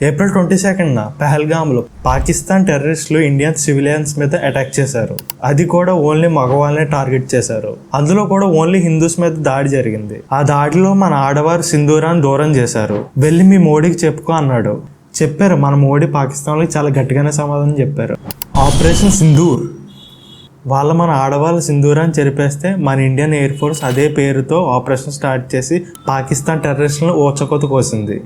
April 22న పెహల్గామ్లో Pakistan టెర్రరిస్టులు Indian civilians మీద attack చేశారు. అది కూడా ఓన్లీ మగవాళ్ళనే టార్గెట్ చేశారు. అందులో కూడా ఓన్లీ హిందూస్ మీద దాడి జరిగింది. ఆ దాడిలో మన ఆడవారు సింధూరాన్ని దూరం చేశారు. వెళ్ళి మీ మోడీకి చెప్పుకో అన్నాడు. చెప్పారు. మన మోడీ పాకిస్తాన్లో చాలా గట్టిగానే సమాధానం చెప్పారు. ఆపరేషన్ సింధూర్ మన ఆడవాళ్ళ సింధూరాన్ని చెరిపేస్తే మన ఇండియన్ ఎయిర్ ఫోర్స్ అదే పేరుతో ఆపరేషన్ స్టార్ట్ చేసి పాకిస్తాన్ టెర్రరిస్టులను ఓచకోత కోసింది.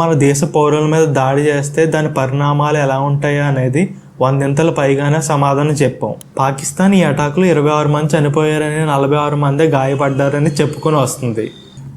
మన దేశ పౌరుల మీద దాడి చేస్తే దాని పరిణామాలు ఎలా ఉంటాయో అనేది 100 పైగానే సమాధానం చెప్పాం. పాకిస్తాన్ ఈ అటాక్లో 26 మంది చనిపోయారని, 46 మంది గాయపడ్డారని చెప్పుకొని వస్తుంది.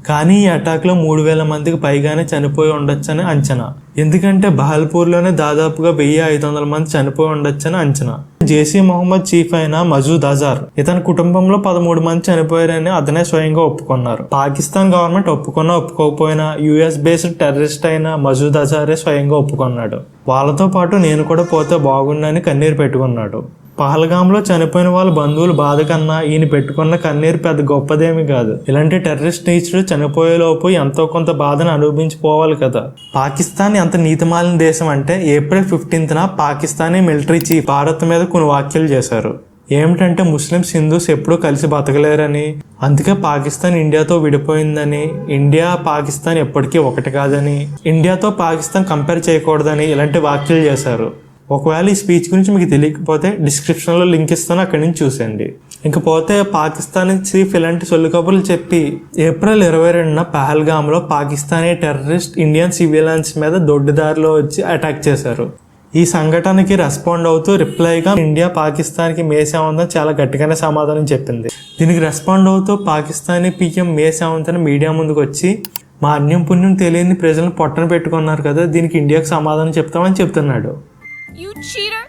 కానీ ఈ అటాక్లో 3000 మందికి పైగానే చనిపోయి ఉండొచ్చని అంచనా. ఎందుకంటే బహల్పూర్లోనే దాదాపుగా 1500 మంది చనిపోయి ఉండొచ్చని అంచనా. జైష్ మొహమ్మద్ చీఫ్ అయిన మసూద్ అజార్ ఇతని కుటుంబంలో 13 మంది చనిపోయారని అతనే స్వయంగా ఒప్పుకున్నారు. పాకిస్తాన్ గవర్నమెంట్ ఒప్పుకున్నా ఒప్పుకోకపోయినా US బేస్డ్ టెర్రరిస్ట్ అయిన మసూద్ అజారే స్వయంగా ఒప్పుకున్నాడు. వాళ్ళతో పాటు నేను కూడా పోతే బాగుండని కన్నీరు పెట్టుకున్నాడు. పహల్గామ్లో చనిపోయిన వాళ్ళ బంధువులు బాధ కన్నా ఈయన పెట్టుకున్న కన్నీరు పెద్ద గొప్పదేమీ కాదు. ఇలాంటి టెర్రరిస్ట్ నీచుడు చనిపోయేలోపు ఎంతో కొంత బాధను అనుభవించిపోవాలి కదా. పాకిస్తాన్ ఎంత నీతిమాలిన దేశం అంటే ఏప్రిల్ 15న పాకిస్తానీ మిలిటరీ చీఫ్ భారత్ మీద కొన్ని వ్యాఖ్యలు చేశారు. ఏమిటంటే ముస్లిమ్స్ హిందూస్ ఎప్పుడూ కలిసి బతకలేరని, అందుకే పాకిస్తాన్ ఇండియాతో విడిపోయిందని, ఇండియా పాకిస్తాన్ ఎప్పటికీ ఒకటి కాదని, ఇండియాతో పాకిస్తాన్ కంపేర్ చేయకూడదని ఇలాంటి వ్యాఖ్యలు చేశారు. ఒకవేళ ఈ స్పీచ్ గురించి మీకు తెలియకపోతే డిస్క్రిప్షన్లో లింక్ ఇస్తాను, అక్కడి నుంచి చూసేయండి. ఇంకపోతే పాకిస్తాన్ చీఫ్ ఇలాంటి సొల్లు కబుర్లు చెప్పి ఏప్రిల్ 22న పహల్గామ్లో పాకిస్తానీ టెర్రరిస్ట్ ఇండియన్ సివిలియన్స్ మీద దొడ్డిదారిలో వచ్చి అటాక్ చేశారు. ఈ సంఘటనకి రెస్పాండ్ అవుతూ రిప్లైగా ఇండియా పాకిస్తాన్కి మే 7న చాలా గట్టిగానే సమాధానం చెప్పింది. దీనికి రెస్పాండ్ అవుతూ పాకిస్తానీ PM మే 7న మీడియా ముందుకు వచ్చి మా అన్యం పుణ్యం తెలియని ప్రజలను పొట్టన పెట్టుకున్నారు కదా, దీనికి ఇండియాకి సమాధానం చెప్తామని చెప్తున్నాడు. You cheater!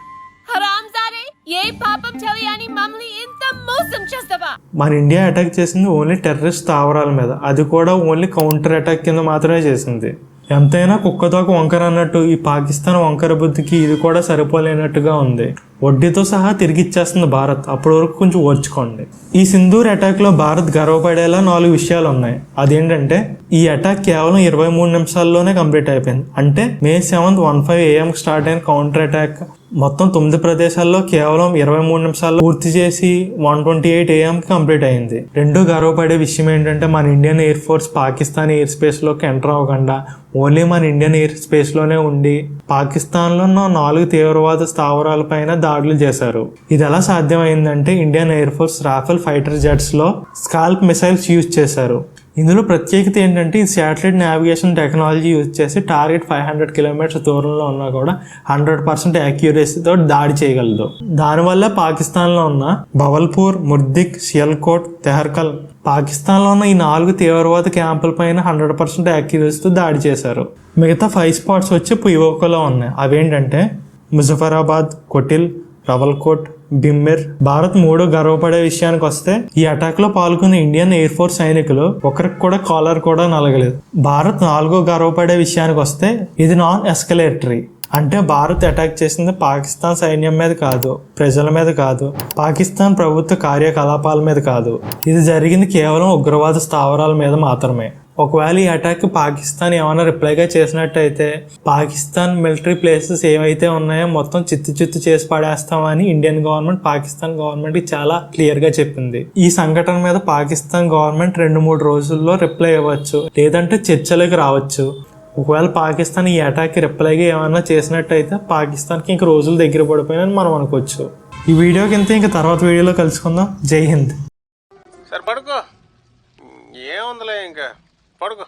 హరాంజాదే! ఏ పాపం తెలియని మమ్మల్ని ఇంత మోసం చేస్తావా? మన ఇండియా అటాక్ చేసింది ఓన్లీ టెర్రరిస్ట్ స్థావరాల మీద. అది కూడా ఓన్లీ కౌంటర్ అటాక్ కింద మాత్రమే చేసింది. ఎంతైనా కుక్కతోక వంకర అన్నట్టు ఈ పాకిస్తాన్ వంకర బుద్ధికి ఇది కూడా సరిపోలేనట్టుగా ఉంది. వడ్డీతో సహా తిరిగి ఇచ్చేస్తుంది భారత్. అప్పటి వరకు కొంచెం ఓర్చుకోండి. ఈ సింధూర్ అటాక్లో భారత్ గర్వపడేలా 4 విషయాలు ఉన్నాయి. అదేంటంటే ఈ అటాక్ కేవలం 23 నిమిషాల్లోనే కంప్లీట్ అయిపోయింది. అంటే మే 7th 1:05 AM స్టార్ట్ అయిన కౌంటర్ అటాక్ మొత్తం 9 ప్రదేశాల్లో కేవలం 23 నిమిషాల్లో పూర్తి చేసి 1:28 AM కంప్లీట్ అయింది. రెండో గర్వపడే విషయం ఏంటంటే మన Indian air force Pakistan air స్పేస్లోకి ఎంటర్ అవ్వకుండా ఓన్లీ మన ఇండియన్ ఎయిర్ స్పేస్లోనే ఉండి పాకిస్తాన్లో ఉన్న 4 తీవ్రవాద స్థావరాలపైన దాడులు చేశారు. ఇది ఎలా సాధ్యమైందంటే Indian air force Rafale fighter జెట్స్లో స్కాల్ప్ మిసైల్స్ యూజ్ చేశారు. ఇందులో ప్రత్యేకత ఏంటంటే ఈ శాటిలైట్ నావిగేషన్ టెక్నాలజీ యూజ్ చేసి టార్గెట్ 500 కిలోమీటర్స్ దూరంలో ఉన్నా కూడా 100% యాక్యురసీతో దాడి చేయగలదు. దానివల్ల పాకిస్తాన్లో ఉన్న బవల్పూర్, ముర్దిక్, సియల్కోట్, తెహర్కల్ పాకిస్తాన్లో ఉన్న ఈ 4 తీవ్రవాద క్యాంపుల పైన 100% యాక్యురసీతో దాడి చేశారు. మిగతా 5 స్పాట్స్ వచ్చి పిఓకోలో ఉన్నాయి. అవేంటంటే ముజఫరాబాద్, కొటిల్, రవల్కోట్, బిమ్మెర్. భారత్ 3 గర్వపడే విషయానికి వస్తే ఈ అటాక్ లో పాల్గొన్న ఇండియన్ ఎయిర్ ఫోర్స్ సైనికులు ఒకరికి కూడా కాలర్ కూడా నలగలేదు. భారత్ 4 గర్వపడే విషయానికి వస్తే ఇది నాన్ ఎస్కలేటరీ. అంటే భారత్ అటాక్ చేసింది పాకిస్తాన్ సైన్యం మీద కాదు, ప్రజల మీద కాదు, పాకిస్తాన్ ప్రభుత్వ కార్యకలాపాల మీద కాదు. ఇది జరిగింది కేవలం ఉగ్రవాద స్థావరాల మీద మాత్రమే. ఒకవేళ ఈ అటాక్ పాకిస్తాన్ ఏమైనా రిప్లైగా చేసినట్టయితే పాకిస్తాన్ మిలిటరీ ప్లేసెస్ ఏవైతే ఉన్నాయో మొత్తం చిత్తు చేసి పడేస్తామని ఇండియన్ గవర్నమెంట్ పాకిస్తాన్ గవర్నమెంట్కి చాలా క్లియర్గా చెప్పింది. ఈ సంఘటన మీద పాకిస్తాన్ గవర్నమెంట్ 2-3 రోజుల్లో రిప్లై ఇవ్వచ్చు, లేదంటే చర్చలకు రావచ్చు. ఒకవేళ పాకిస్తాన్ ఈ అటాక్కి రిప్లైగా ఏమైనా చేసినట్టయితే పాకిస్తాన్కి ఇంక రోజులు దగ్గర పడిపోయినని మనం అనుకోవచ్చు. ఈ వీడియోకి ఇంకా తర్వాత వీడియోలో కలుసుకుందాం. జై హింద్. సరే పడుకో, ఏముందిలే ఇంకా పడుకో.